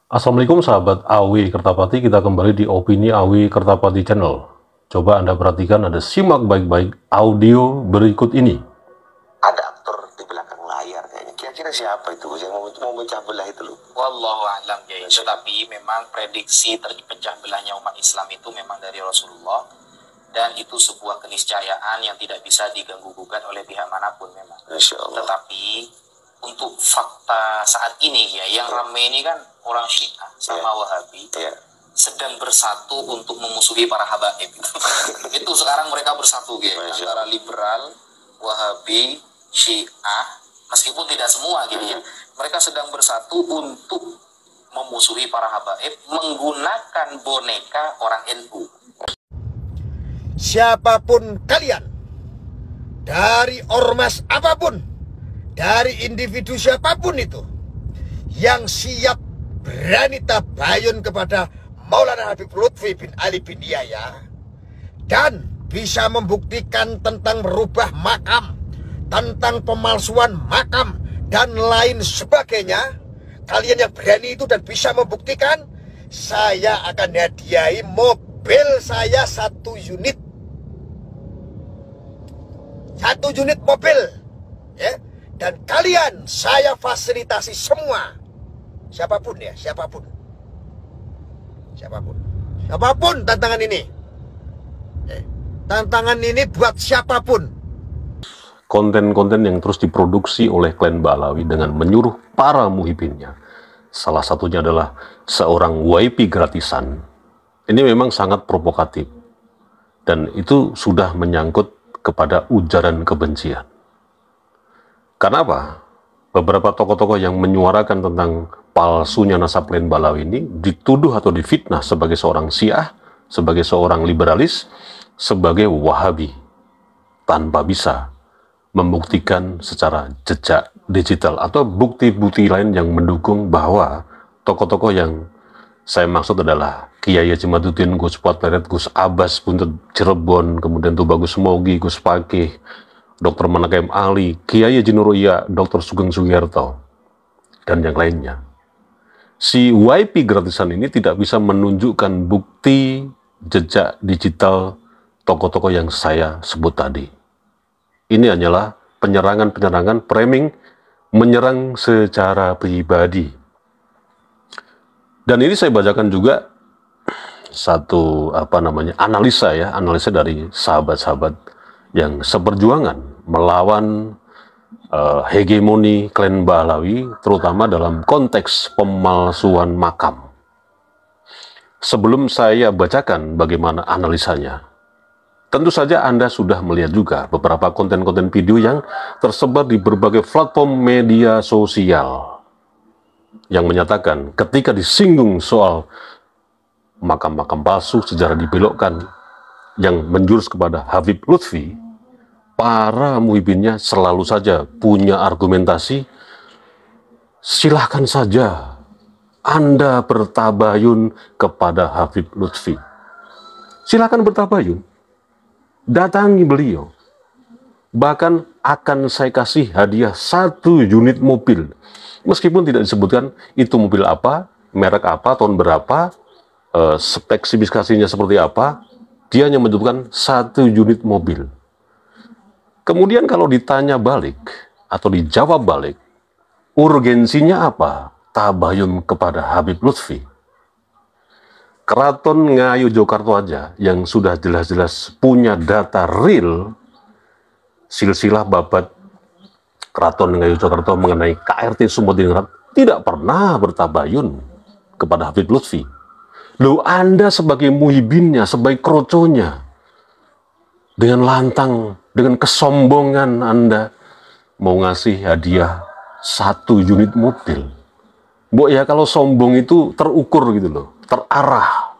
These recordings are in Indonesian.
Assalamualaikum sahabat AW Kertapati, kita kembali di Opini AW Kertapati Channel. Coba Anda perhatikan, Anda simak baik-baik audio berikut ini. Ada aktor di belakang layar kayaknya. Kira-kira siapa itu yang mau pecah belah itu loh? Wallahu a'lam ya. Tetapi memang prediksi terpecah belahnya umat Islam itu memang dari Rasulullah, dan itu sebuah keniscayaan yang tidak bisa diganggu gugat oleh pihak manapun memang. Masya Allah. Tetapi untuk fakta saat ini ya, yang ramai ini kan orang Syiah sama Wahabi sedang bersatu untuk memusuhi para habaib itu. Itu sekarang mereka bersatu gitu, antara liberal, Wahabi, Syiah, meskipun tidak semua gitu ya. Mereka sedang bersatu untuk memusuhi para habaib menggunakan boneka orang NU. Siapapun kalian, dari ormas apapun, dari individu siapapun itu, yang siap berani tabayun kepada Maulana Habib Lutfi bin Ali bin Yahya dan bisa membuktikan tentang merubah makam, tentang pemalsuan makam dan lain sebagainya, kalian yang berani itu dan bisa membuktikan, saya akan hadiahi mobil saya 1 unit. 1 unit mobil, ya. Dan kalian saya fasilitasi semua. Siapapun ya, siapapun tantangan ini. Tantangan ini buat siapapun. Konten-konten yang terus diproduksi oleh klan Ba'alawi dengan menyuruh para muhibinnya, salah satunya adalah seorang WIP gratisan. Ini memang sangat provokatif, dan itu sudah menyangkut kepada ujaran kebencian. Karena apa? Beberapa tokoh-tokoh yang menyuarakan tentang palsunya nasab klan Ba'alawi ini dituduh atau difitnah sebagai seorang Syiah, sebagai seorang liberalis, sebagai Wahabi, tanpa bisa membuktikan secara jejak digital atau bukti-bukti lain yang mendukung bahwa tokoh-tokoh yang saya maksud adalah Kiai Haji Maduddin, Gus Fuad Pleret, Gus Abbas Buntut Cirebon, kemudian Tubagus Mogi, Gus Fakih, Dr. Manakem Ali, Kiai Haji Nuruya, Dr. Sugeng Sugiyarto, dan yang lainnya. Si WIP gratisan ini tidak bisa menunjukkan bukti jejak digital tokoh-tokoh yang saya sebut tadi. Ini hanyalah penyerangan-penyerangan, framing, menyerang secara pribadi. Dan ini saya bacakan juga satu analisa dari sahabat-sahabat yang seperjuangan melawan hegemoni klan Ba'alawi, terutama dalam konteks pemalsuan makam. Sebelum saya bacakan bagaimana analisanya, tentu saja Anda sudah melihat juga beberapa konten-konten video yang tersebar di berbagai platform media sosial yang menyatakan ketika disinggung soal makam-makam palsu, sejarah dibelokkan, yang menjurus kepada Habib Lutfi, para muhibinnya selalu saja punya argumentasi, silahkan saja Anda bertabayun kepada Habib Lutfi. Silahkan bertabayun, datangi beliau. Bahkan akan saya kasih hadiah 1 unit mobil. Meskipun tidak disebutkan itu mobil apa, merek apa, tahun berapa, spesifikasinya seperti apa, dia hanya menyebutkan 1 unit mobil. Kemudian kalau ditanya balik atau dijawab balik, urgensinya apa tabayun kepada Habib Lutfi? Keraton Ngayogyakarta aja yang sudah jelas-jelas punya data real, silsilah babat Keraton Ngayogyakarta mengenai KRT Sumodiningrat tidak pernah bertabayun kepada Habib Lutfi. Loh, Anda sebagai muhibinnya, sebagai kroconya, dengan lantang, dengan kesombongan Anda mau ngasih hadiah 1 unit mobil. Mbok ya, kalau sombong itu terukur gitu loh, terarah.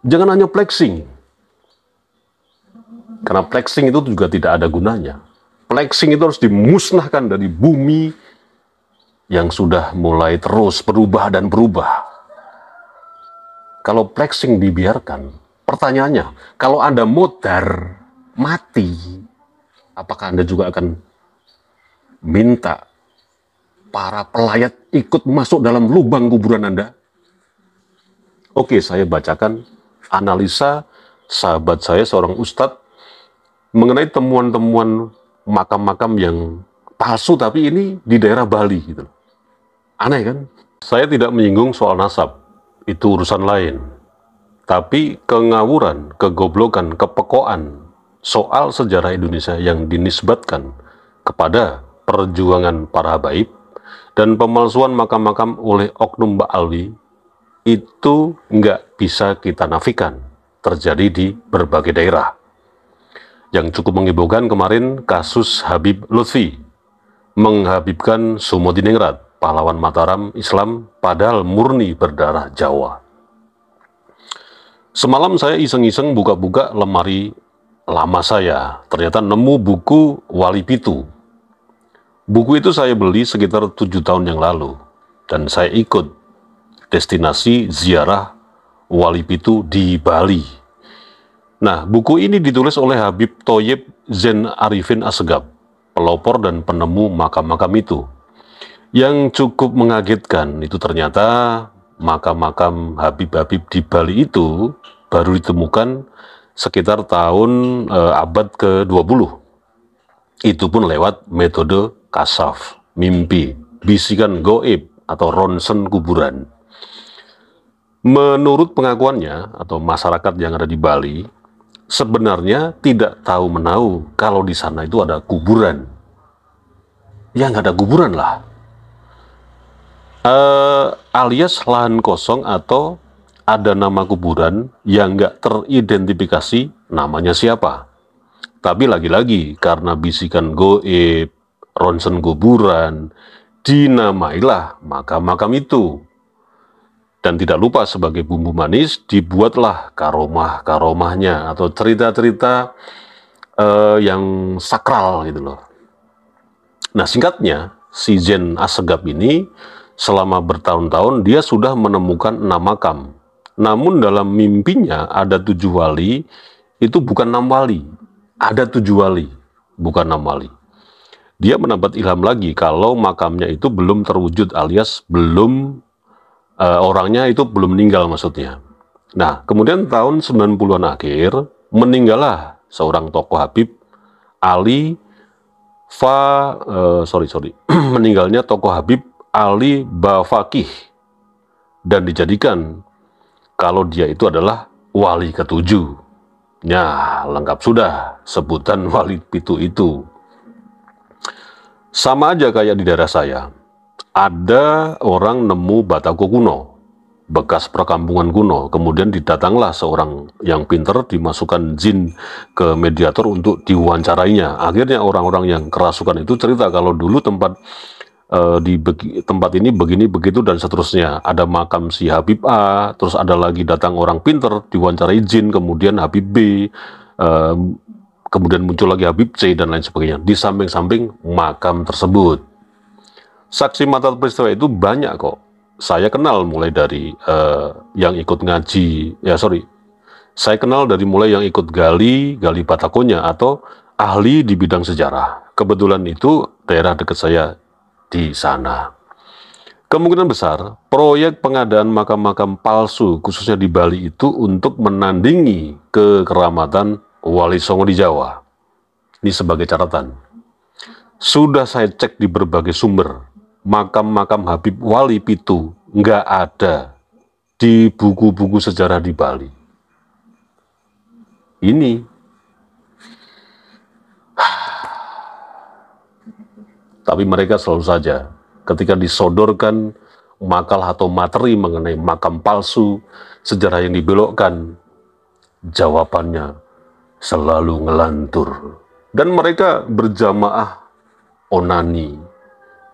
Jangan hanya flexing. Karena flexing itu juga tidak ada gunanya. Flexing itu harus dimusnahkan dari bumi yang sudah mulai terus berubah dan berubah. Kalau flexing dibiarkan, pertanyaannya, kalau Anda modar, mati, apakah Anda juga akan minta para pelayat ikut masuk dalam lubang kuburan Anda? Oke, saya bacakan analisa sahabat saya, seorang ustadz, mengenai temuan-temuan makam-makam yang palsu, tapi ini di daerah Bali gitu. Aneh kan? Saya tidak menyinggung soal nasab, itu urusan lain. Tapi kengawuran, kegoblokan, kepekoan soal sejarah Indonesia yang dinisbatkan kepada perjuangan para habaib dan pemalsuan makam-makam oleh oknum Ba'alwi itu nggak bisa kita nafikan terjadi di berbagai daerah. Yang cukup menghebohkan kemarin kasus Habib Lutfi menghabibkan Sumodiningrat, pahlawan Mataram Islam, padahal murni berdarah Jawa. Semalam saya iseng-iseng buka-buka lemari lama saya, ternyata nemu buku Wali Pitu. Buku itu saya beli sekitar 7 tahun yang lalu, dan saya ikut destinasi ziarah Wali Pitu di Bali. Nah, buku ini ditulis oleh Habib Thoyib Zain Arifin Assegaf, pelopor dan penemu makam-makam itu. Yang cukup mengagetkan itu ternyata makam-makam Habib-Habib di Bali itu baru ditemukan sekitar tahun abad ke-20. Itu pun lewat metode kasaf, mimpi, bisikan goib atau ronsen kuburan. Menurut pengakuannya atau masyarakat yang ada di Bali, sebenarnya tidak tahu menahu kalau di sana itu ada kuburan. Ya nggak ada kuburan lah. Alias lahan kosong atau ada nama kuburan yang nggak teridentifikasi namanya siapa. Tapi lagi-lagi karena bisikan goib, ronsen kuburan, dinamailah makam-makam itu. Dan tidak lupa sebagai bumbu manis dibuatlah karomah-karomahnya atau cerita-cerita yang sakral gitu loh. Nah singkatnya, si Zain Assegaf ini selama bertahun-tahun dia sudah menemukan 6 makam. Namun dalam mimpinya ada 7 wali, itu bukan 6 wali. Ada 7 wali, bukan 6 wali. Dia mendapat ilham lagi kalau makamnya itu belum terwujud alias belum orangnya itu belum meninggal maksudnya. Nah, kemudian tahun 90-an akhir meninggallah seorang tokoh Habib Ali meninggalnya tokoh Habib Ali Bafakih dan dijadikan kalau dia itu adalah wali ke-7. Ya, lengkap sudah sebutan Wali Pitu itu. Sama aja kayak di daerah saya. Ada orang nemu batako kuno, bekas perkampungan kuno. Kemudian didatanglah seorang yang pinter, dimasukkan jin ke mediator untuk diwawancarainya. Akhirnya orang-orang yang kerasukan itu cerita kalau dulu tempat tempat ini begini begitu dan seterusnya. Ada makam si Habib A, terus ada lagi datang orang pinter diwawancarai jin, kemudian Habib B, kemudian muncul lagi Habib C dan lain sebagainya di samping-samping makam tersebut. Saksi mata peristiwa itu banyak kok. Saya kenal mulai dari yang ikut ngaji, saya kenal dari mulai yang ikut gali batakonya atau ahli di bidang sejarah. Kebetulan itu daerah dekat saya di sana. Kemungkinan besar proyek pengadaan makam-makam palsu khususnya di Bali itu untuk menandingi kekeramatan Wali Songo di Jawa. Ini sebagai catatan. Sudah saya cek di berbagai sumber, makam-makam Habib Wali Pitu nggak ada di buku-buku sejarah di Bali. Ini tapi mereka selalu saja ketika disodorkan makalah atau materi mengenai makam palsu, sejarah yang dibelokkan, jawabannya selalu ngelantur. Dan mereka berjamaah onani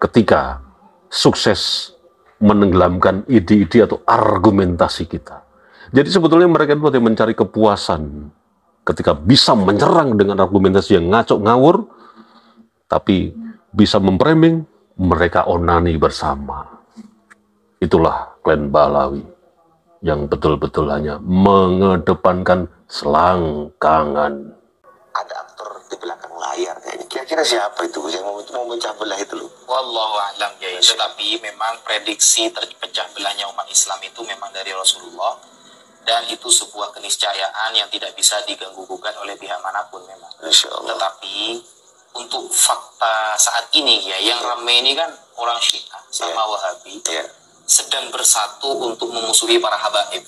ketika sukses menenggelamkan ide-ide atau argumentasi kita. Jadi sebetulnya mereka itu yang mencari kepuasan ketika bisa menyerang dengan argumentasi yang ngaco ngawur, tapi bisa memframing mereka onani bersama. Itulah klan Balawi yang betul-betul hanya mengedepankan selangkangan. Ada aktor di belakang layar kayaknya. Kira-kira siapa itu yang mau pecah belah itu loh? Wallahu a'lam ya. Tetapi memang prediksi terpecah belahnya umat Islam itu memang dari Rasulullah, dan itu sebuah keniscayaan yang tidak bisa diganggu gugat oleh pihak manapun memang. Tetapi untuk fakta saat ini ya, yang ramai ini kan orang Syiah sama Wahabi sedang bersatu untuk memusuhi para habaib.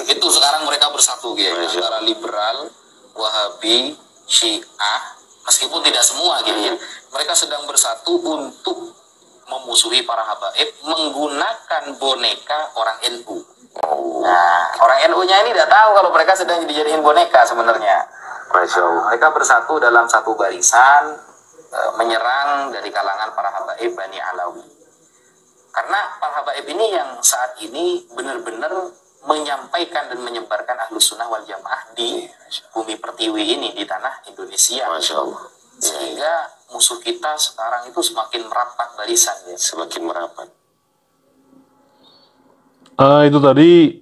Itu sekarang mereka bersatu ya, antara liberal, Wahabi, Syiah, meskipun tidak semua gitu ya. Mereka sedang bersatu untuk memusuhi para habaib menggunakan boneka orang NU. Nah, orang NU-nya ini tidak tahu kalau mereka sedang dijadiin boneka sebenarnya. Mereka bersatu dalam satu barisan menyerang dari kalangan para habaib Bani Alawi. Karena para habaib ini yang saat ini benar-benar menyampaikan dan menyebarkan Ahlus Sunnah wal Jamaah di bumi pertiwi ini, di tanah Indonesia. Masya Allah. Sehingga musuh kita sekarang itu semakin merapat barisan ya. Semakin merapat. Itu tadi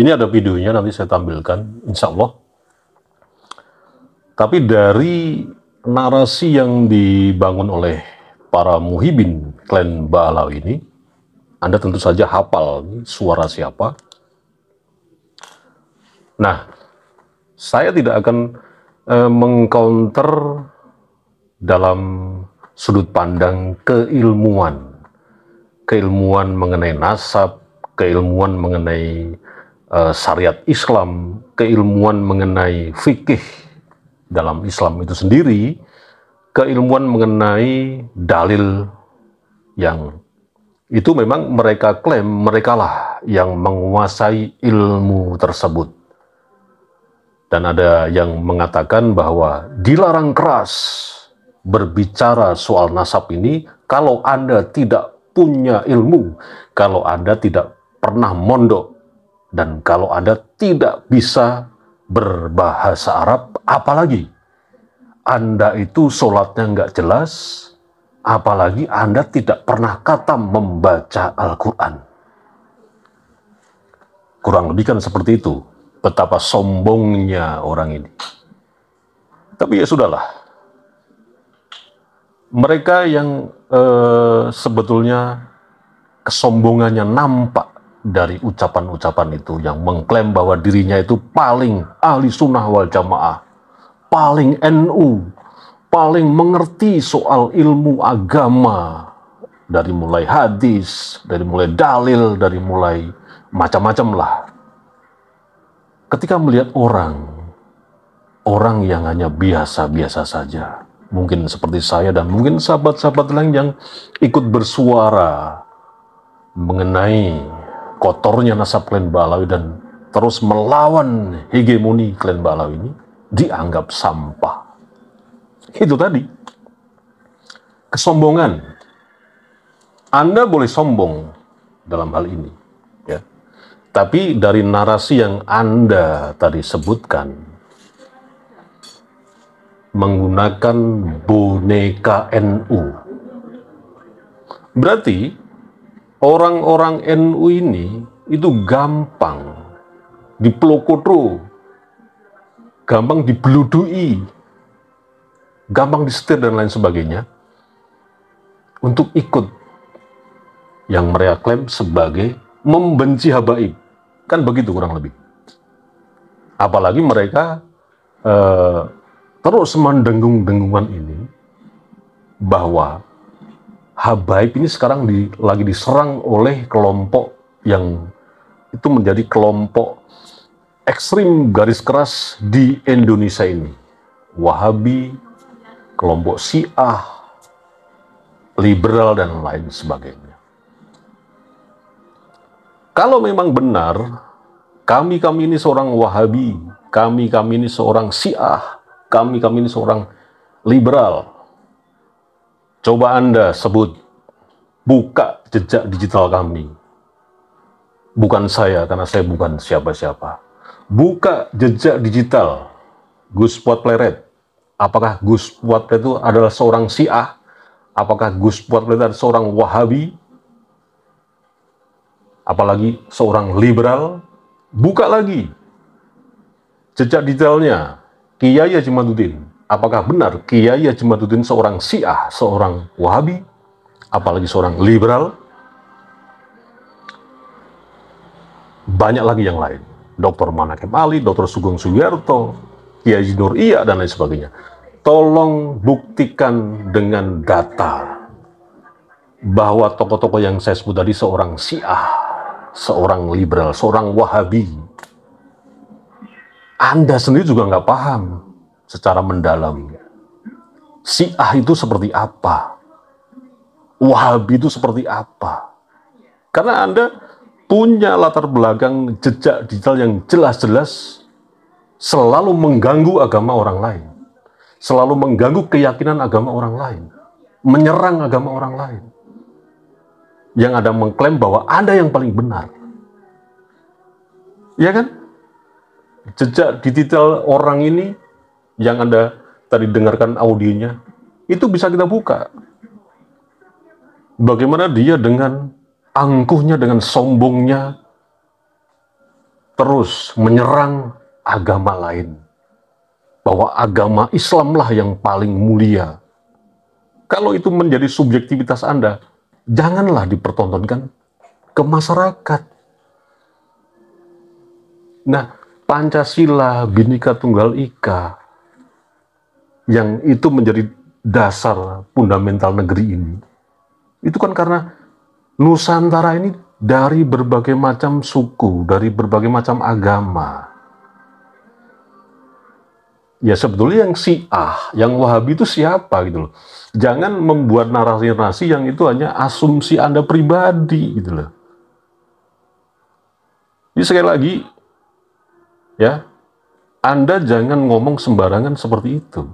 ini ada videonya, nanti saya tampilkan, insya Allah. Tapi dari narasi yang dibangun oleh para muhibin klan Ba'alawi ini, Anda tentu saja hafal suara siapa. Nah, saya tidak akan mengcounter dalam sudut pandang keilmuan mengenai nasab, keilmuan mengenai syariat Islam, keilmuan mengenai fikih dalam Islam itu sendiri, keilmuan mengenai dalil yang itu memang mereka klaim merekalah yang menguasai ilmu tersebut. Dan ada yang mengatakan bahwa dilarang keras berbicara soal nasab ini kalau Anda tidak punya ilmu, kalau Anda tidak pernah mondok, dan kalau Anda tidak bisa berbahasa Arab, apalagi Anda itu sholatnya nggak jelas, apalagi Anda tidak pernah khatam membaca Al-Quran. Kurang lebih kan seperti itu. Betapa sombongnya orang ini. Tapi ya sudahlah. Mereka yang sebetulnya kesombongannya nampak dari ucapan-ucapan itu, yang mengklaim bahwa dirinya itu paling ahli sunnah wal jamaah, paling NU, paling mengerti soal ilmu agama, dari mulai hadis, dari mulai dalil, dari mulai macam-macam lah. Ketika melihat orang yang hanya biasa-biasa saja, mungkin seperti saya dan mungkin sahabat-sahabat lain yang ikut bersuara mengenai kotornya nasab klan Ba'alawi dan terus melawan hegemoni klan Ba'alawi ini, dianggap sampah. Itu tadi, kesombongan. Anda boleh sombong dalam hal ini, ya. Tapi dari narasi yang Anda tadi sebutkan, menggunakan boneka NU, berarti orang-orang NU ini itu gampang dipelokotro, gampang dibeludui, gampang disetir dan lain sebagainya, untuk ikut yang mereka klaim sebagai membenci habaib. Kan begitu kurang lebih. Apalagi mereka terus mendengung-dengungan ini bahwa habaib ini sekarang lagi diserang oleh kelompok yang itu menjadi kelompok ekstrim garis keras di Indonesia ini. Wahabi, kelompok Syiah, liberal, dan lain sebagainya. Kalau memang benar, kami ini seorang Wahabi, kami ini seorang Syiah, kami ini seorang liberal, coba Anda sebut, buka jejak digital kami. Bukan saya, karena saya bukan siapa-siapa. Buka jejak digital Gus Fuad Pleret. Apakah Gus Fuad Pleret itu adalah seorang Syiah? Apakah Gus Fuad Pleret adalah seorang Wahabi? Apalagi seorang liberal? Buka lagi jejak digitalnya Kiai Haji Madudin. Apakah benar Kiai Haji Madudin seorang Syiah, seorang Wahabi, apalagi seorang liberal? banyak lagi yang lain. Dr. Manakem Ali, Dr. Sugeng Sugiarto, Kiai Nur Iya, dan lain sebagainya. Tolong buktikan dengan data bahwa tokoh-tokoh yang saya sebut tadi seorang Syiah, seorang liberal, seorang Wahabi. Anda sendiri juga nggak paham secara mendalam. Syiah itu seperti apa? Wahabi itu seperti apa? Karena Anda punya latar belakang jejak digital yang jelas-jelas selalu mengganggu agama orang lain, selalu mengganggu keyakinan agama orang lain, menyerang agama orang lain, yang ada mengklaim bahwa Anda yang paling benar. Ya kan? Jejak digital orang ini yang Anda tadi dengarkan audionya, itu bisa kita buka. Bagaimana dia dengan angkuhnya, dengan sombongnya, terus menyerang agama lain. Bahwa agama Islamlah yang paling mulia. Kalau itu menjadi subjektivitas Anda, janganlah dipertontonkan ke masyarakat. Nah, Pancasila, Bhinneka Tunggal Ika, yang itu menjadi dasar fundamental negeri ini, itu kan karena Nusantara ini dari berbagai macam suku, dari berbagai macam agama. Ya sebetulnya yang Syiah, yang Wahabi itu siapa gitu loh. Jangan membuat narasi-narasi yang itu hanya asumsi Anda pribadi gitu loh. Jadi sekali lagi, ya, Anda jangan ngomong sembarangan seperti itu.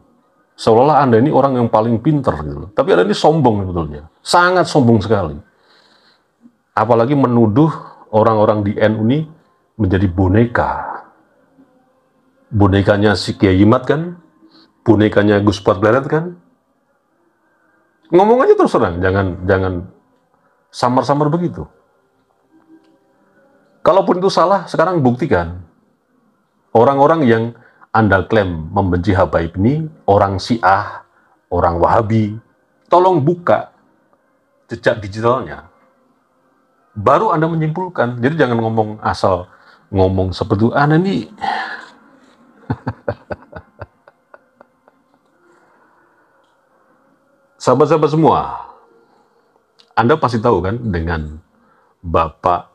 Seolah-olah Anda ini orang yang paling pinter gitu loh. Tapi Anda ini sombong sebetulnya. Sangat sombong sekali. Apalagi menuduh orang-orang di NU ini menjadi boneka. Bonekanya si Kiai Yimat kan? Bonekanya Gus Patbleret kan? Ngomong aja terus terang, jangan samar-samar begitu. Kalaupun itu salah, sekarang buktikan. Orang-orang yang Anda klaim membenci Habaib ini, orang Syiah, orang Wahabi, tolong buka jejak digitalnya. Baru Anda menyimpulkan. Jadi jangan ngomong asal ngomong seperti itu. Anda ini sahabat-sahabat semua, Anda pasti tahu kan dengan Bapak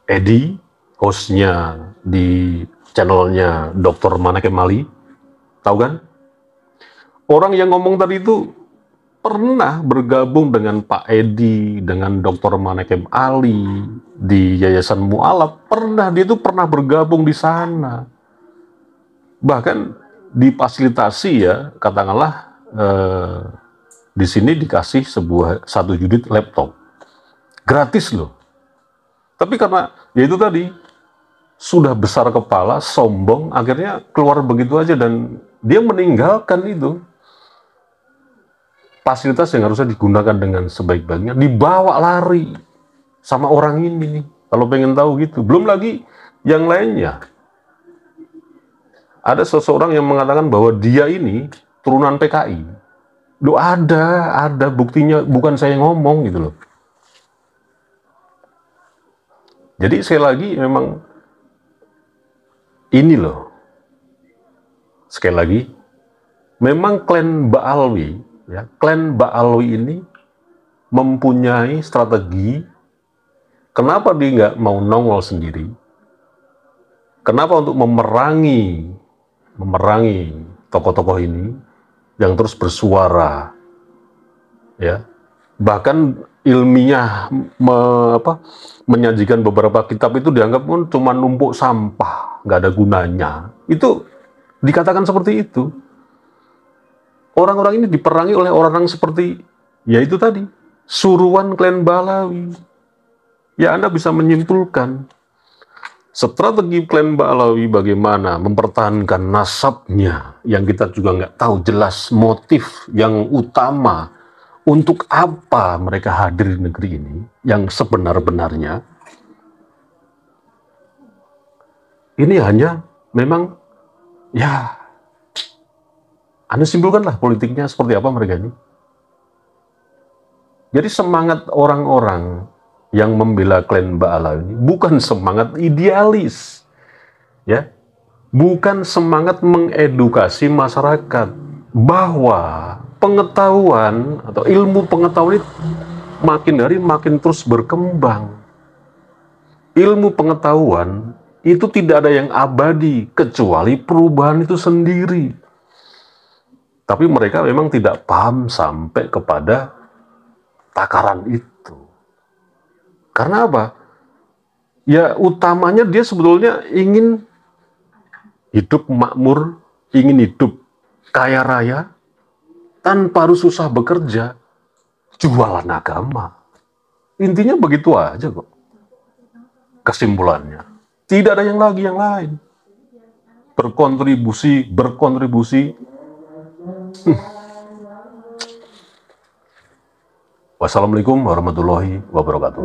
Edi, hostnya di channelnya Dr. Manakem Ali, tahu kan? Orang yang ngomong tadi itu pernah bergabung dengan Pak Edi, dengan Dr. Manakem Ali di Yayasan Mu'alaf. Dia itu pernah bergabung di sana. Bahkan difasilitasi ya, katakanlah di sini dikasih satu unit laptop. Gratis loh. Tapi karena ya itu tadi, sudah besar kepala, sombong, akhirnya keluar begitu aja dan dia meninggalkan itu. Fasilitas yang harusnya digunakan dengan sebaik-baiknya dibawa lari sama orang ini. Kalau pengen tahu gitu. Belum lagi yang lainnya. Ada seseorang yang mengatakan bahwa dia ini turunan PKI. Loh ada buktinya, bukan saya yang ngomong gitu loh. Jadi sekali lagi memang ini loh. Sekali lagi, memang klan Ba'alwi, ya, klan Ba'alwi ini mempunyai strategi. Kenapa dia nggak mau nongol sendiri? Kenapa untuk memerangi tokoh-tokoh ini yang terus bersuara, ya, bahkan ilmiah menyajikan beberapa kitab itu dianggap pun cuma numpuk sampah, nggak ada gunanya. Itu dikatakan seperti itu. Orang-orang ini diperangi oleh orang-orang seperti, ya itu tadi, suruhan klan Ba'alawi. Ya Anda bisa menyimpulkan strategi klan Ba'alawi bagaimana mempertahankan nasabnya, yang kita juga nggak tahu jelas motif yang utama untuk apa mereka hadir di negeri ini, yang sebenar-benarnya. Ini hanya memang, ya, Anda simpulkanlah politiknya seperti apa mereka ini. Jadi semangat orang-orang yang membela klan Ba'ala ini bukan semangat idealis, ya, bukan semangat mengedukasi masyarakat bahwa pengetahuan atau ilmu pengetahuan itu makin hari makin terus berkembang. Ilmu pengetahuan itu tidak ada yang abadi kecuali perubahan itu sendiri. Tapi mereka memang tidak paham sampai kepada takaran itu. Karena apa? Ya utamanya dia sebetulnya ingin hidup makmur, ingin hidup kaya raya, tanpa harus susah bekerja, jualan agama. Intinya begitu aja kok. Kesimpulannya. Tidak ada yang lain. Berkontribusi. Wassalamualaikum warahmatullahi wabarakatuh.